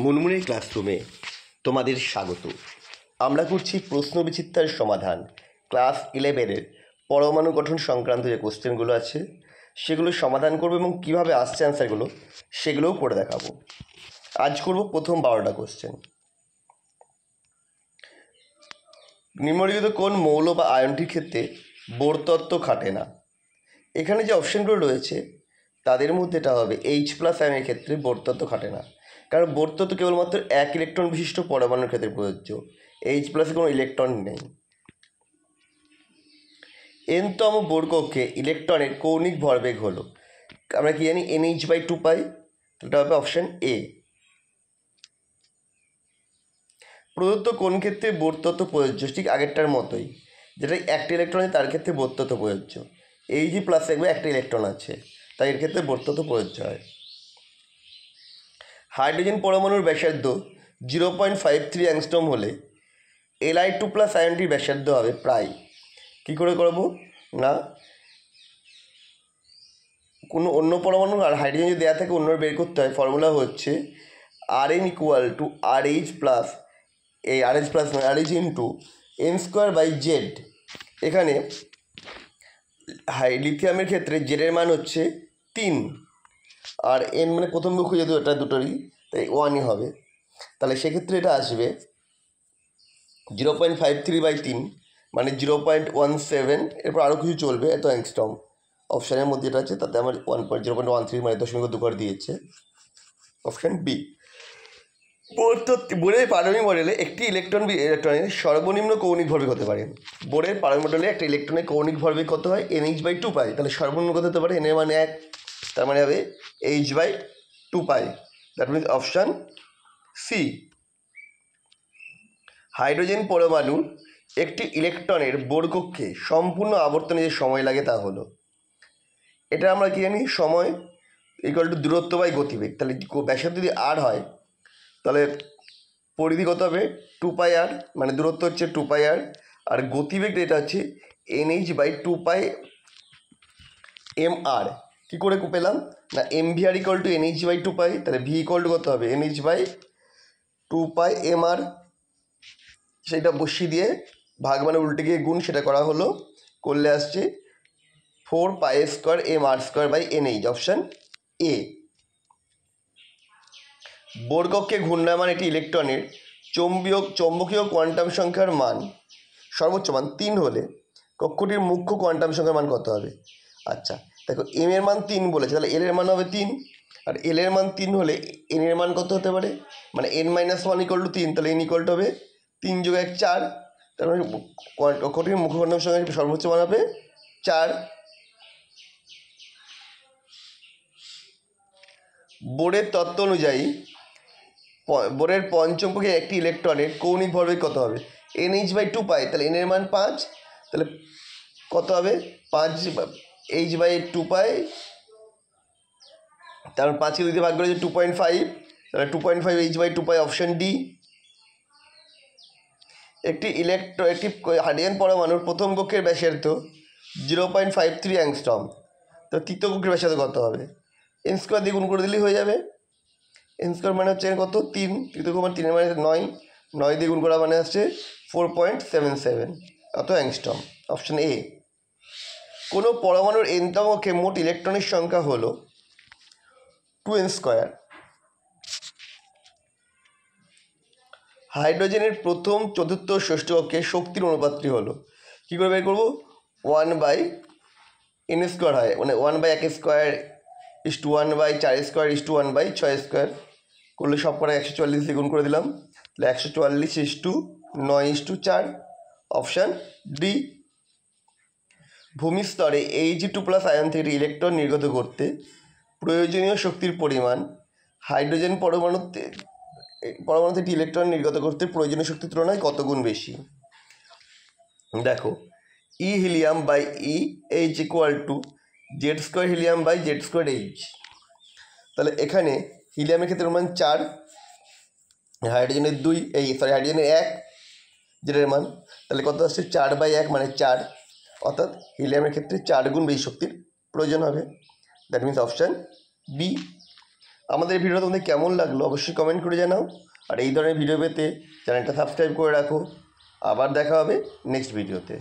মুনমুনের ক্লাসরুমে তোমাদের স্বাগত। আমরা করছি প্রশ্নবিচিত্রার সমাধান। ক্লাস 11-এর পরমাণু গঠন সংক্রান্ত যে কোশ্চেনগুলো আছে সেগুলো সমাধান করবো এবং কীভাবে আসছে অ্যান্সারগুলো সেগুলোও করে দেখাবো। আজ করব প্রথম 12টা কোশ্চেন। নিম্নলিখিত কোন মৌল বা আয়নটির ক্ষেত্রে বোর তত্ত্ব খাটে না? এখানে যে অপশানগুলো রয়েছে তাদের মধ্যে এটা হবে H+ আয়নের ক্ষেত্রে বোর তত্ত্ব খাটে না, কারণ বোর তত্ত্ব কেবলমাত্র এক ইলেকট্রন বিশিষ্ট পরমাণুর ক্ষেত্রে প্রযোজ্য। H+ কোনো ইলেকট্রন নেই। nতম বোর কক্ষে ইলেকট্রনের কৌণিক ভরবেগ হলো, আমরা কি জানি NH/2 পাই, এটা হবে অপশান এ। প্রদত্ত কোন ক্ষেত্রে বোর তত্ত্ব প্রযোজ্য? ঠিক আগেরটার মতোই, যেটা একটা ইলেকট্রন আছে তার ক্ষেত্রে বোর তত্ত্ব প্রযোজ্য। Ag+ দেখবে একটা ইলেকট্রন আছে, তাই এর ক্ষেত্রে বোর তত্ত্ব প্রযোজ্য হয়। হাইড্রোজেন পরমাণুর ব্যাসার্ধ 0.53 অ্যাংস্ট্রম হলে Li2+ আয়নটির ব্যাসার্ধ হবে প্রায়, কী করে করবো না, কোনো অন্য পরমাণু আর হাইড্রোজেন যদি দেওয়া থাকে অন্য বের করতে হয়। ফর্মুলা হচ্ছে Rn = RH+, এই RH+ নয় RH × n²/z। এখানে লিথিয়ামের ক্ষেত্রে জেডের মান হচ্ছে 3 আর এন মানে প্রথম কক্ষ যেহেতু এটা দুটোরই, তাই 1ই হবে। তাহলে সেক্ষেত্রে এটা আসবে 0.53/3 মানে 0.17, এরপর আরও কিছু চলবে, এত অ্যাংস্ট্রম অপশানের মধ্যে এটা আছে, তাতে আমার 0.13 মানে 0.2 করে দিয়েছে, অপশান বি। বোরের পারমাণবিক মডেলে একটি ইলেকট্রনের সর্বনিম্ন কৌণিক ভরবেগ হতে পারে। বোরের পারমাণবিক মডেলে একটা ইলেকট্রনের কৌণিক ভরবেগ কত হয়? NH/2 পাই। তাহলে সর্বনিম্ন কত হতে পারে? n এর মান 1, তার মানে হবে H/2 পাই। That means option C. Hydrogen পরমাণুর একটি ইলেকট্রনের বোর কক্ষে সম্পূর্ণ আবর্তনে যে সময় লাগে তা হলো, এটা আমরা কি জানি, সময় = দূরত্ব বাই গতিবেগ। তাহলে ব্যাসার্ধ যদি r হয় তাহলে পরিধি কত হবে? 2πr, মানে দূরত্ব হচ্ছে 2πr, আর গতিবেগ এটা হচ্ছে NH/2πmr। কী করে পেলাম না, mvr = NH/2 পাই, তাহলে v কত হবে? NH/2πmr। সেটা বসিয়ে দিয়ে ভাগ মানে উল্টে গিয়ে গুণ, সেটা করা হলো, করলে আসছে 4π² অপশান এ। বোর কক্ষে ঘূর্ণায়মান একটি ইলেকট্রনের চৌম্বকীয় কোয়ান্টাম সংখ্যার মান সর্বোচ্চ মান 3 হলে কক্ষটির মুখ্য কোয়ান্টাম সংখ্যার মান কত হবে? আচ্ছা দেখো, এম এর মান 3 বলেছে, তাহলে এল এর মান হবে 3, আর এল এর মান 3 হলে এন এর মান কত হতে পারে? মানে n-1 = 3, তাহলে n হবে 3 + 1 4, তার মানে কক্ষটির মুখ্য কোয়ান্টাম সংখ্যার সর্বোচ্চ মান হবে 4। বোরের তত্ত্ব অনুযায়ী বোরের পঞ্চম কক্ষে একটি ইলেকট্রনের কৌণিক ভরবেগ কত হবে? NH/2 পাই, তাহলে n এর মান 5, তাহলে কত হবে? 5 H/2 পাই, তার 5কে 2 দিয়ে ভাগ করে 2.5, তাহলে 2.5 H/2 পাই, অপশান ডি। একটি হাইড্রোজেন পরমাণুর প্রথম কক্ষের ব্যাসার্ধ 0.53 অ্যাংস্ট্রম, তো তৃতীয় কক্ষের ব্যাসার্ধ কত হবে? n² দিয়ে গুণ করে দিলেই হয়ে যাবে। n² মানে হচ্ছে কত? 3, তৃতীয় কক্ষ মানে 3 মানে 9, 9 দিয়ে গুণ করা মানে হচ্ছে 4.77, অত অ্যাংস্ট্রম, অপশান এ। কোনো পরমাণুর nতম কক্ষে মোট ইলেকট্রনের সংখ্যা হলো 2n²। হাইড্রোজেনের প্রথম, চতুর্থ, ষষ্ঠ কক্ষে শক্তির অনুপাতটি হলো, কী করে বের করবো? 1/n² হয়, মানে 1/1² = 1/4² = 1/6² করলে সব কটা 144 দিয়ে গুণ করে দিলাম, তাহলে 144 = 9/4, অপশান ডি। ভূমিস্তরে Ag2+ আয়ন থেকে ইলেকট্রন নির্গত করতে প্রয়োজনীয় শক্তির পরিমাণ হাইড্রোজেন পরমাণুতে একটি ইলেকট্রন নির্গত করতে প্রয়োজনীয় শক্তির তুলনায় কত গুণ বেশি? দেখো, E helium/E H = Z² helium/Z²H। তাহলে এখানে হিলিয়ামের ক্ষেত্রে মান 4, হাইড্রোজেনের 2, হাইড্রোজেনের 1, যেটার মান, তাহলে কত আসছে? 4/1 মানে 4, অর্থাৎ হিলিয়ামের ক্ষেত্রে 4 গুণ বেশি শক্তির প্রয়োজন হবে। That means option B. আমাদের ভিডিও তোমাদের কেমন লাগলো অবশ্যই কমেন্ট করে জানাও। আর এই ধরনের ভিডিও পেতে চ্যানেলটা সাবস্ক্রাইব করে রাখো। আবার দেখা হবে নেক্সট ভিডিওতে।